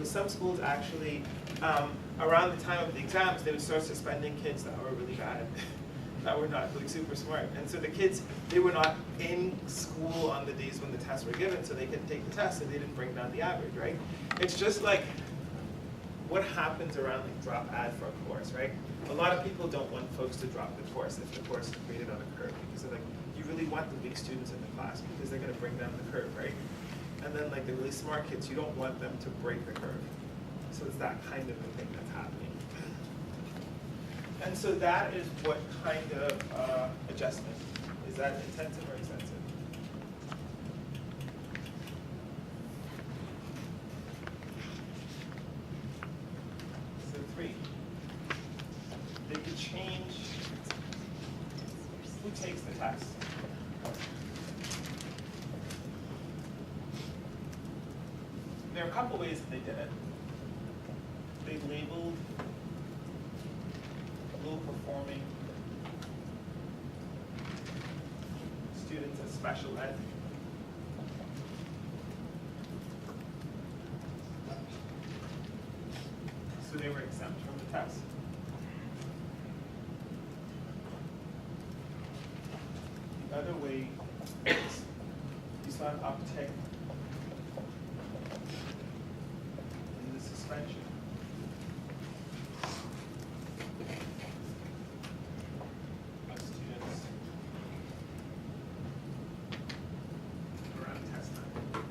schools. Some schools actually, around the time of the exams, they would start suspending kids that were really bad, that were not like super smart. And so the kids, they were not in school on the days when the tests were given, so they couldn't take the test, so they didn't bring down the average, right? It's just like what happens around like drop ad for a course, right? A lot of people don't want folks to drop the course if the course is graded on a curve, because they're like, you really want the weak students in the class because they're going to bring down the curve, right? And then like the really smart kids, you don't want them to break the curve. So it's that kind of a thing that's happening. And so that is what kind of adjustment. Is that intensive or extensive? So 3. They could change who takes the test. There are a couple ways that they did it. They labeled low performing students as special ed. So they were exempt from the test. The other way is you saw an uptick in the suspension. Of students around test time.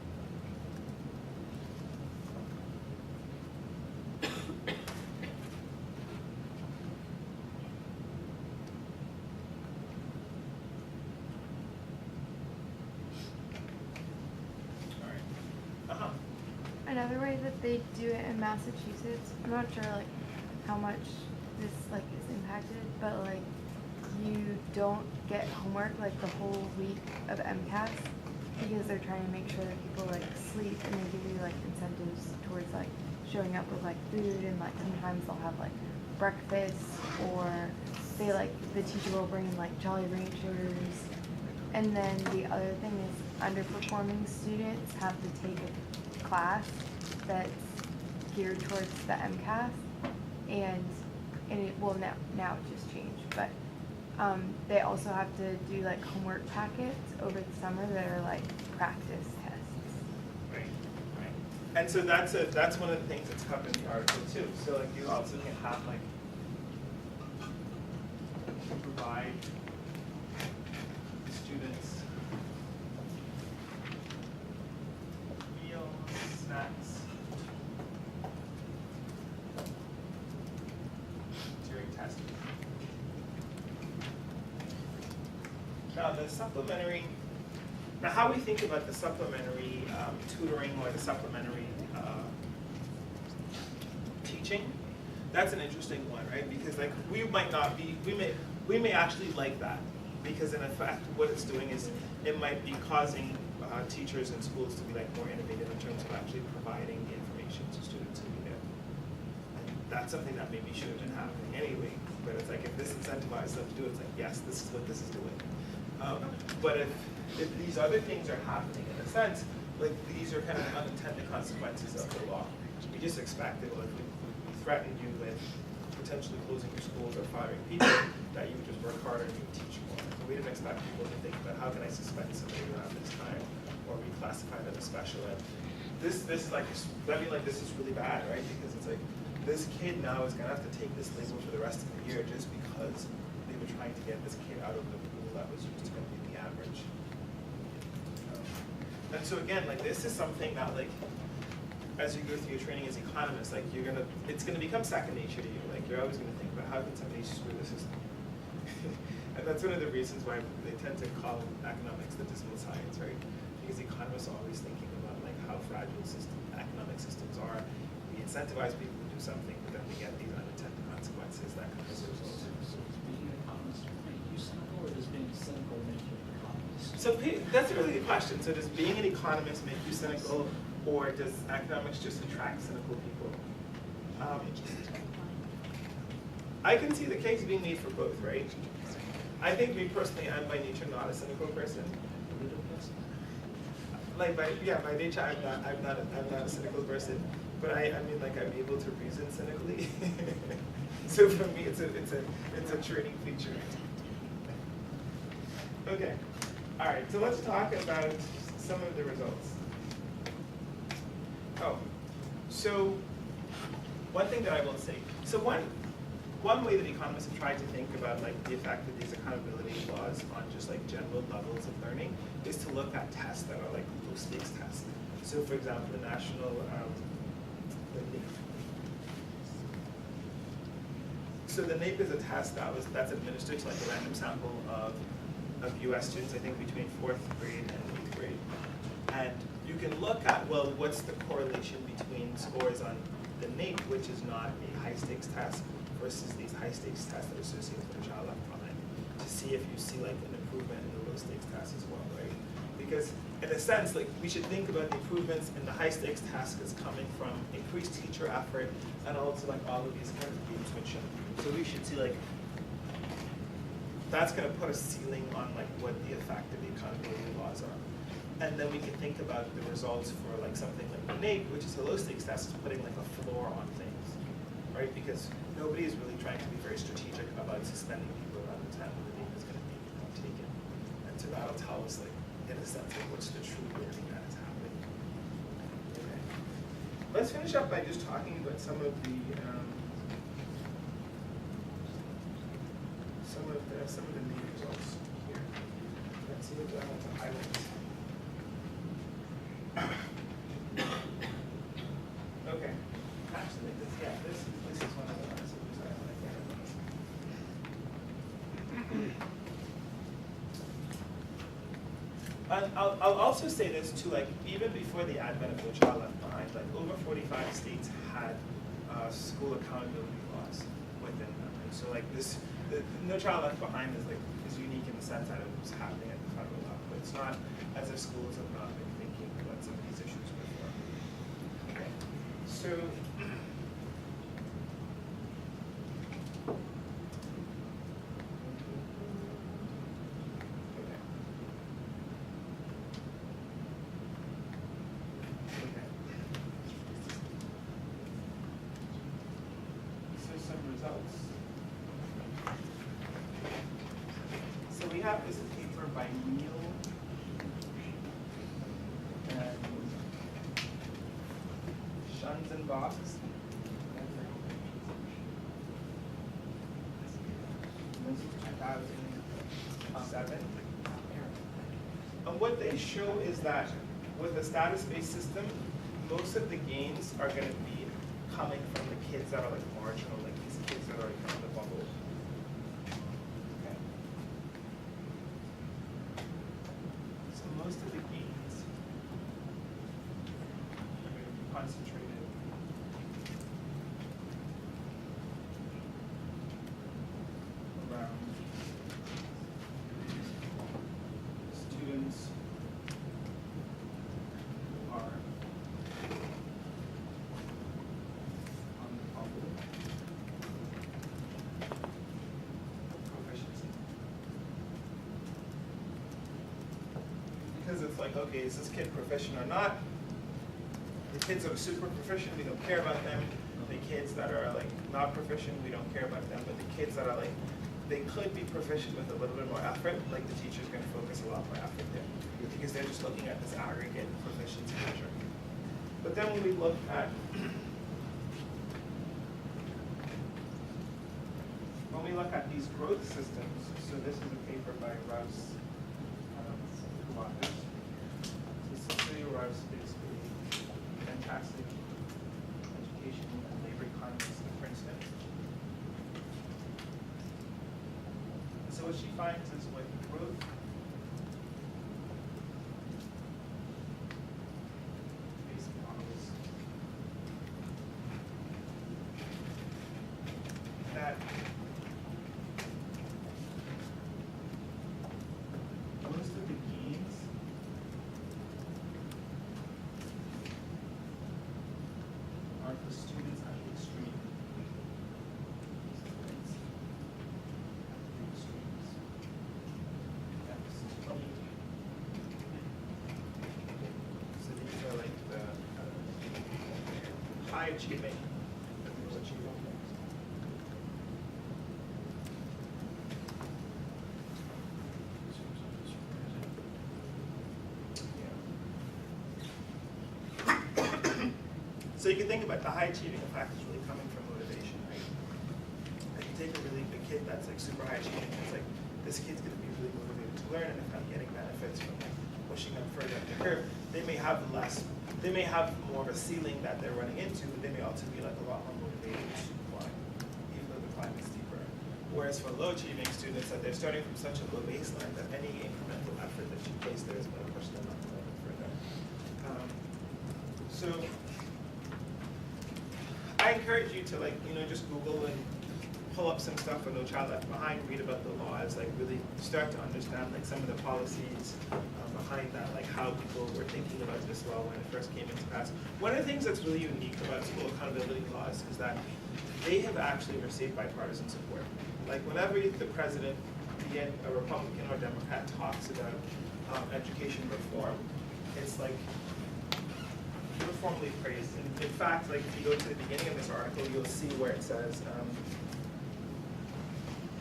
Another way that they do it in Massachusetts, I'm not sure like how much this like is impacted, but like you don't get homework like the whole week of MCAS because they're trying to make sure that people like sleep, and they give you like incentives towards like showing up with like food, and like sometimes they'll have like breakfast, or they like the teacher will bring in like Jolly Ranchers. And then the other thing is underperforming students have to take a class that's geared towards the MCAS, and it will now it just changed, but they also have to do like homework packets over the summer that are like practice tests. Right, right. And so that's one of the things that's covered in the article too. So like you also can have like provide students meals, snacks during testing. Now the supplementary, now how we think about the supplementary tutoring or the supplementary teaching, that's an interesting one, right? Because like we might not be, we may actually like that, because in effect what it's doing is it might be causing teachers and schools to be like more innovative in terms of actually providing the information to students who need it. And that's something that maybe should have been happening anyway, but it's like if this incentivizes them to do it, it's like, yes, this is what this is doing. But if these other things are happening, in a sense, like these are kind of unintended consequences of the law. We just expect that if we threatened you with potentially closing your schools or firing people, that you would just work harder and you would teach more. But we didn't expect people to think about how can I suspend somebody around this time or reclassify them as special ed. This like, I mean, like this is really bad, right? Because it's like this kid now is gonna have to take this label for the rest of the year just because they were trying to get this kid out of the pool that was used to going to be the average. And so again, like this is something that like, as you go through your training as economists, like it's gonna become second nature to you. Like you're always gonna think about how can somebody screw the system. And that's one of the reasons why they tend to call economics the dismal science, right? Because economists are always thinking about like how fragile economic systems are. We incentivize people to do something, but then we get these unintended consequences that come as a result. So does being an economist make you cynical, or does being cynical make you an economist? So that's a really good question. So does being an economist make you cynical, or does economics just attract cynical people? I can see the case being made for both, right? I think me personally, I'm by nature not a cynical person. Like by nature, I'm not a cynical person. But I mean, like, I'm able to reason cynically. So for me, it's a training feature. Okay. All right. So let's talk about some of the results. Oh, so one thing that I will say. So one way that economists have tried to think about like the effect of these accountability laws on just like general levels of learning is to look at tests that are like low stakes tests. So for example, the national the NAEP. So the NAEP is a test that's administered to like a random sample of US students, I think between 4th grade and 8th grade. And you can look at, well, what's the correlation between scores on the NAEP, which is not a high stakes test, versus these high stakes tests that are associated with a child left behind, to see if you see like an improvement in the low stakes tests as well, right? Because in a sense, like we should think about the improvements in the high stakes task as coming from increased teacher effort and also like all of these kind of gamesmanship. So we should see like, that's gonna put a ceiling on like what the effect of the accountability laws are. And then we can think about the results for like something like the NAEP, which is a low stakes test, is putting like a floor on things, right? Because nobody is really trying to be very strategic about suspending people around the time when the NAEP is gonna be taken. And so that'll tell us like, in a sense, like what's the true learning that is happening. Okay. Let's finish up by just talking about some of the main results here. Let's see what I want to highlight. Okay. Actually, this is one of the ones that I like. I'll also say this too, like even before the advent of No Child Left Behind, like over 45 states had school accountability laws within them. And so like this, No Child Left Behind is unique in the sense that it was happening at the federal level. But it's not as if schools have not been thinking about some of these issues before. Okay. So is a paper by Neil and Schanzenbach. This is 2007. And what they show is that with a status-based system, most of the gains are going to be coming from the kids that are like marginal, like these kids that are like in the bubble. Most of the gains are going to be concentrated around students who are on the bubble proficiency. Because it's like, okay, is this kid proficient or not? The kids that are super proficient, we don't care about them. The kids that are like not proficient, we don't care about them. But the kids that are like, they could be proficient with a little bit more effort, like the teacher's going to focus a lot more effort there. Because they're just looking at this aggregate proficiency measure. But then when we look at, these growth systems, so this is a paper by Rouse. Cecilia Rouse, basically, fantastic education and labor economist at Princeton. So what she finds is with growth, basic models, that most of the gains are for students at the extreme. achieving. So you can think about the high achieving effect is really coming from motivation, right? Like you take a kid that's like super high achieving, it's like this kid's gonna be really motivated to learn, and if I'm getting benefits from like pushing them further up the curve, they may have more of a ceiling that they're running into, but they may also be like a lot more motivated to climb, even though the climb is steeper. Whereas for low achieving students, that they're starting from such a low baseline that any incremental effort that you place there is going to push them up a little bit further. So I encourage you to just Google and pull up some stuff on No Child Left Behind, read about the laws, like really start to understand like some of the policies behind that, like how people were thinking about this law when it first came into pass. One of the things that's really unique about school accountability laws is that they have actually received bipartisan support. Like whenever the president, be it a Republican or Democrat, talks about education reform, it's like uniformly praised. In fact, like if you go to the beginning of this article, you'll see where it says,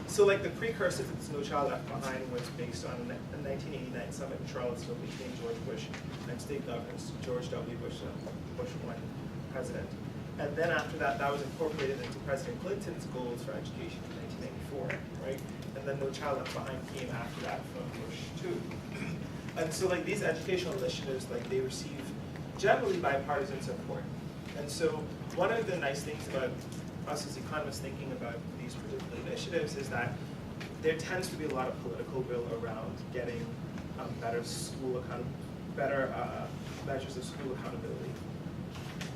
so like the precursor to this No Child Left Behind was based on a 1989 summit in Charlottesville between George Bush and state governors, George W. Bush, Bush 1 president. And then after that, that was incorporated into President Clinton's goals for education in 1994, right? And then No Child Left Behind came after that from Bush 2. And so like these educational initiatives, like they receive generally bipartisan support. And so one of the nice things about us as economists thinking about these particular initiatives is that there tends to be a lot of political will around getting better measures of school accountability.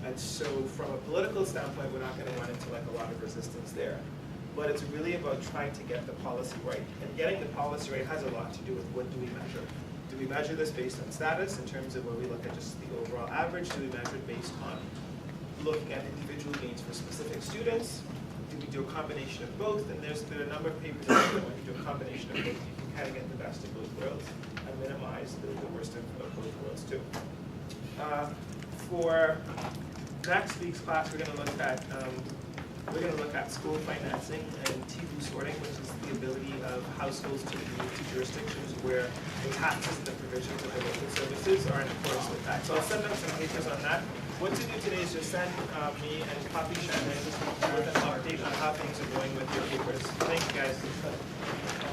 And so from a political standpoint, we're not going to run into like a lot of resistance there. But it's really about trying to get the policy right. And getting the policy right has a lot to do with what do we measure. Do we measure this based on status in terms of where we look at just the overall average? Do we measure it based on looking at individual gains for specific students? Do we do a combination of both? And there are a number of papers that show when you do a combination of both, you can kind of get the best of both worlds and minimize the worst of both worlds too. For next week's class, we're going to look at school financing and TV sorting, which is the ability of households to move to jurisdictions where the taxes and the provisions of the local services are in accordance with that. So I'll send out some papers on that. What to do today is just send me and copy Shannon with an update on how things are going with your papers. Thank you guys.